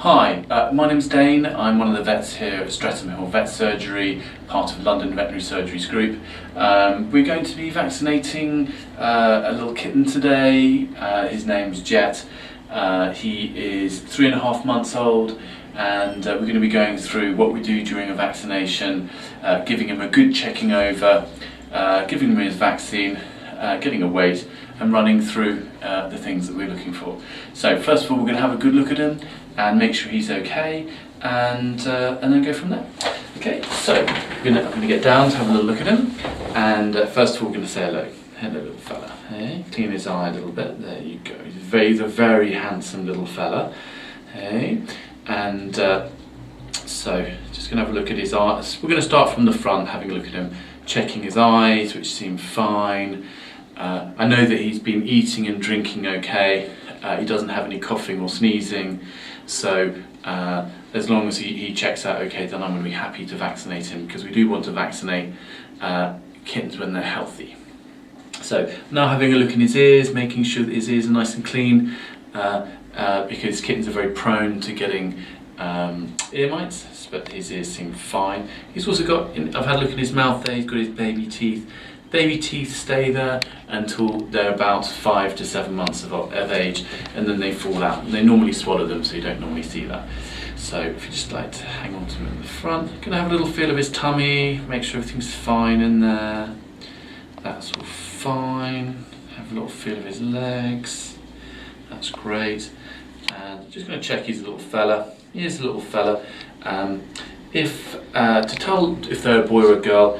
Hi, my name's Dane. I'm one of the vets here at Streatham Hill Vets Surgery, part of London Veterinary Surgeries Group. We're going to be vaccinating a little kitten today. His name's Jet. He is 3.5 months old, and we're going to be going through what we do during a vaccination, giving him a good checking over, giving him his vaccine, getting a weight, and running through the things that we're looking for. So first of all, we're going to have a good look at him and make sure he's okay, and then go from there. Okay, so I'm going to get down to have a little look at him, and first of all, we're going to say hello. Hello, little fella. Hey, clean his eye a little bit. There you go. He's a very handsome little fella. Hey, and so just going to have a look at his eyes. We're going to start from the front, having a look at him, checking his eyes, which seem fine. I know that he's been eating and drinking okay. He doesn't have any coughing or sneezing, so as long as he checks out okay, then I'm going to be happy to vaccinate him, because we do want to vaccinate kittens when they're healthy. So now having a look in his ears, making sure that his ears are nice and clean, because kittens are very prone to getting ear mites, but his ears seem fine. He's also got, I've had a look at his mouth there, he's got his baby teeth. Baby teeth stay there until they're about 5 to 7 months of age, and then they fall out. And they normally swallow them, so you don't normally see that. So if you just like to hang on to him in the front, you're going to have a little feel of his tummy, make sure everything's fine in there. That's all fine. Have a little feel of his legs. That's great. And just going to check he's a little fella. He is a little fella. To tell if they're a boy or a girl,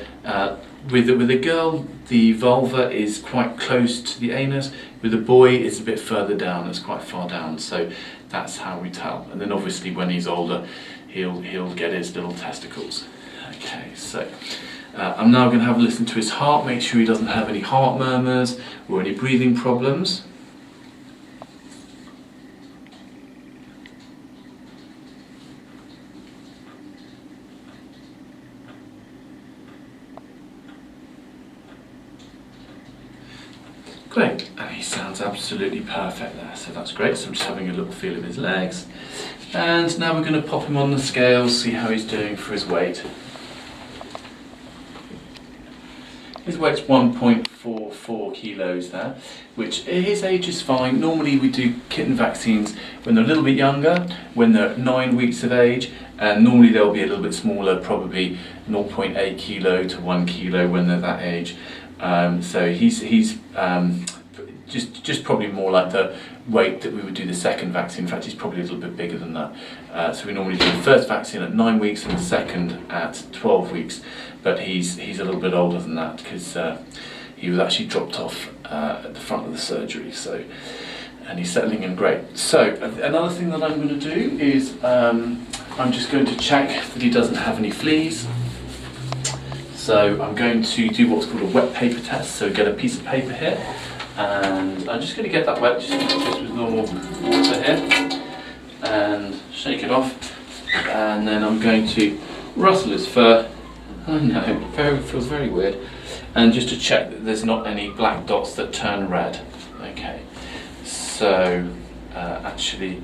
with a girl, the vulva is quite close to the anus. With a boy, it's a bit further down. It's quite far down. So that's how we tell. And then obviously, when he's older, he'll get his little testicles. Okay, so I'm now going to have a listen to his heart. Make sure he doesn't have any heart murmurs or any breathing problems. Great, and he sounds absolutely perfect there, so that's great. So I'm just having a little feel of his legs. And now we're going to pop him on the scales, see how he's doing for his weight. His weight's 1.44 kilos there, which at his age is fine. Normally we do kitten vaccines when they're a little bit younger, when they're 9 weeks of age, and normally they'll be a little bit smaller, probably 0.8 kilo to 1 kilo when they're that age. So he's just probably more like the weight that we would do the second vaccine. In fact, he's probably a little bit bigger than that. So we normally do the first vaccine at 9 weeks and the second at 12 weeks. But he's a little bit older than that, because he was actually dropped off at the front of the surgery. So, and he's settling in great. So another thing that I'm going to do is I'm just going to check that he doesn't have any fleas. So I'm going to do what's called a wet paper test. So get a piece of paper here, and I'm just going to get that wet just with normal water here, and shake it off. And then I'm going to rustle his fur. I know, feels very weird. And just to check that there's not any black dots that turn red. Okay, so actually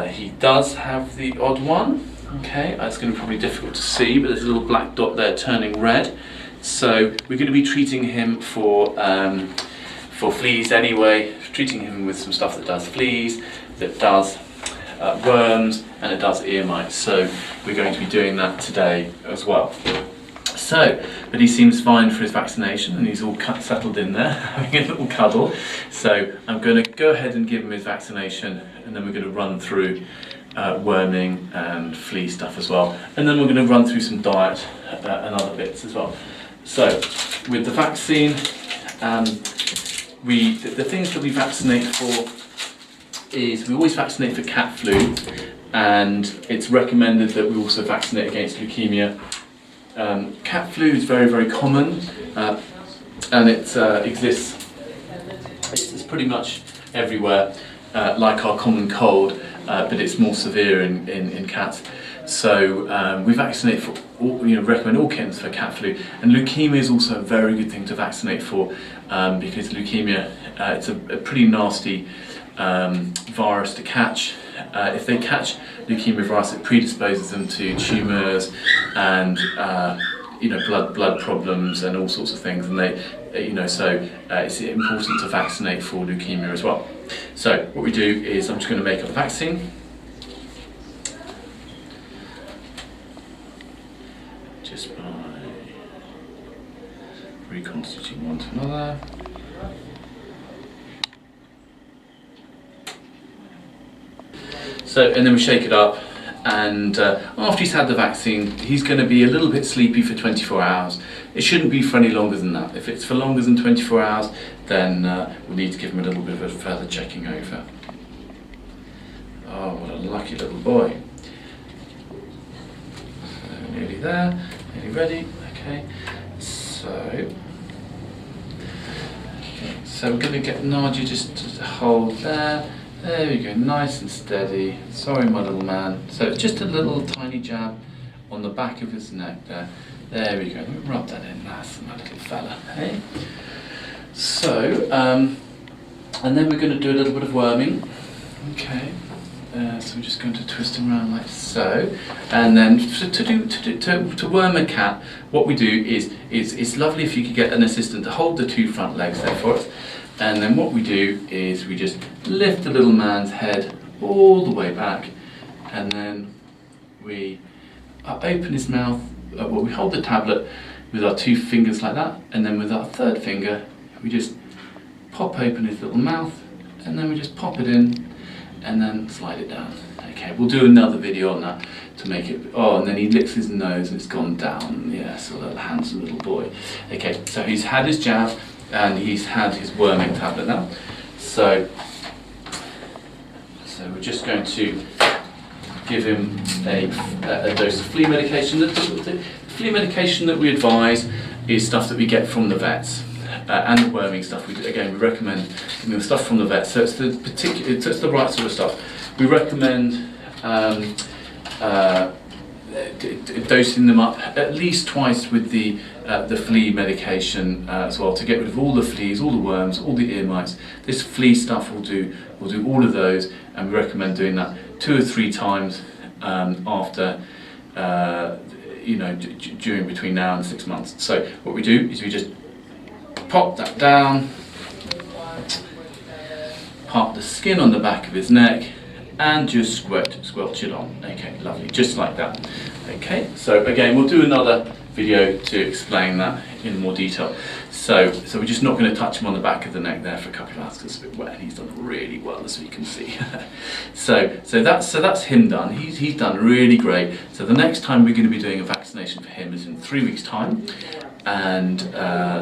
he does have the odd one. Okay, it's going to be probably difficult to see, but there's a little black dot there turning red. So we're going to be treating him for fleas anyway, treating him with some stuff that does fleas, that does worms, and it does ear mites. So we're going to be doing that today as well. So, but he seems fine for his vaccination, and he's all settled in there, having a little cuddle. So I'm going to go ahead and give him his vaccination, and then we're going to run through worming and flea stuff as well, and then we're going to run through some diet and other bits as well. So with the vaccine, the things that we vaccinate for is we always vaccinate for cat flu, and it's recommended that we also vaccinate against leukemia. Cat flu is very, very common, and it exists. It's pretty much everywhere, like our common cold. But it's more severe in cats. So we vaccinate for recommend all kittens for cat flu, and leukemia is also a very good thing to vaccinate for, because leukemia it's a pretty nasty virus to catch, If they catch leukemia virus, it predisposes them to tumours and blood problems and all sorts of things, and it's important to vaccinate for leukemia as well. So what we do is I'm just going to make up a vaccine. Just by reconstituting one to another. So, and then we shake it up, and after he's had the vaccine, he's going to be a little bit sleepy for 24 hours. It shouldn't be for any longer than that. If it's for longer than 24 hours, then we'll need to give him a little bit of a further checking over. Oh, what a lucky little boy. So, nearly there, nearly ready. Okay, so we're going to get Nadia just to hold there. There we go, nice and steady. Sorry, my little man. So just a little tiny jab on the back of his neck there. There we go. Let me rub that in. That's my little fella. Hey. So, and then we're going to do a little bit of worming. Okay. So we're just going to twist him around like so, and then to worm a cat, what we do is it's lovely if you could get an assistant to hold the two front legs there for us. And then what we do is we just lift the little man's head all the way back, and then we open his mouth. We hold the tablet with our two fingers like that, and then with our third finger we just pop open his little mouth, and then we just pop it in, and then slide it down. Okay, we'll do another video on that to make it. Oh, and then he licks his nose and it's gone down. Yes, a little handsome little boy. Okay, so he's had his jab, and he's had his worming tablet now. So we're just going to give him a dose of flea medication. The flea medication that we advise is stuff that we get from the vets, and the worming stuff. We recommend the stuff from the vets. So it's the right sort of stuff. We recommend dosing them up at least twice with the flea medication as well, to get rid of all the fleas, all the worms, all the ear mites. This flea stuff will do all of those, and we recommend doing that 2 or 3 times after during between now and 6 months. So what we do is we just pop that down, pop the skin on the back of his neck, and just squelch it on. Okay, lovely, just like that. Okay, so again, we'll do another video to explain that in more detail. So we're just not going to touch him on the back of the neck there for a couple of hours because it's a bit wet, and he's done really well, as we can see. so that's him done. He's done really great. So the next time we're going to be doing a vaccination for him is in 3 weeks' time, and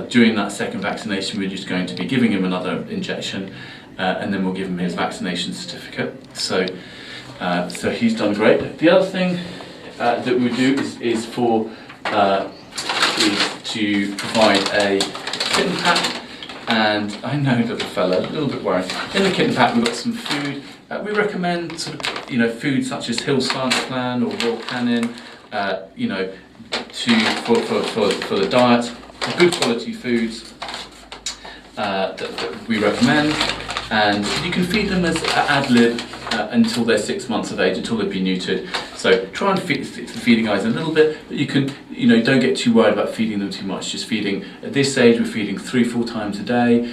during that second vaccination, we're just going to be giving him another injection. And then we'll give him his vaccination certificate. So he's done great. The other thing that we do is to provide a kitten pack. And I know, little fella, a little bit worried. In the kitten pack, we've got some food. We recommend food such as Hill Science Plan or Royal Canin, for the diet. Good quality foods that we recommend. And you can feed them as ad lib until they're 6 months of age, until they've been neutered. So try and feed the feeding eyes a little bit, but you can, don't get too worried about feeding them too much. Just feeding, at this age, we're feeding 3-4 times a day,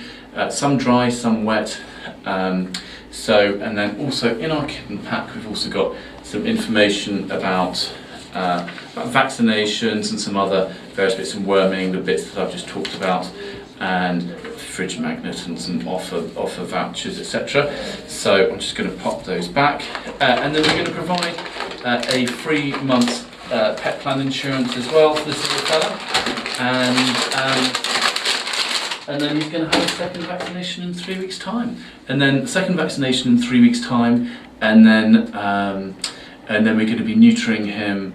some dry, some wet. And then also in our kitten pack, we've also got some information about vaccinations and some other various bits and worming, the bits that I've just talked about, and fridge magnets and some offer vouchers, etc. So I'm just going to pop those back, and then we're going to provide a 3 months pet plan insurance as well for this little fella, and then he's going to have a second vaccination in 3 weeks' time, and then the second vaccination in 3 weeks' time, and then we're going to be neutering him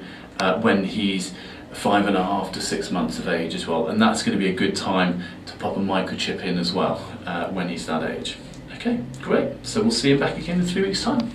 when he's 5.5 to 6 months of age as well, and that's going to be a good time to pop a microchip in as well when he's that age. Okay, great. So we'll see him back again in 3 weeks' time.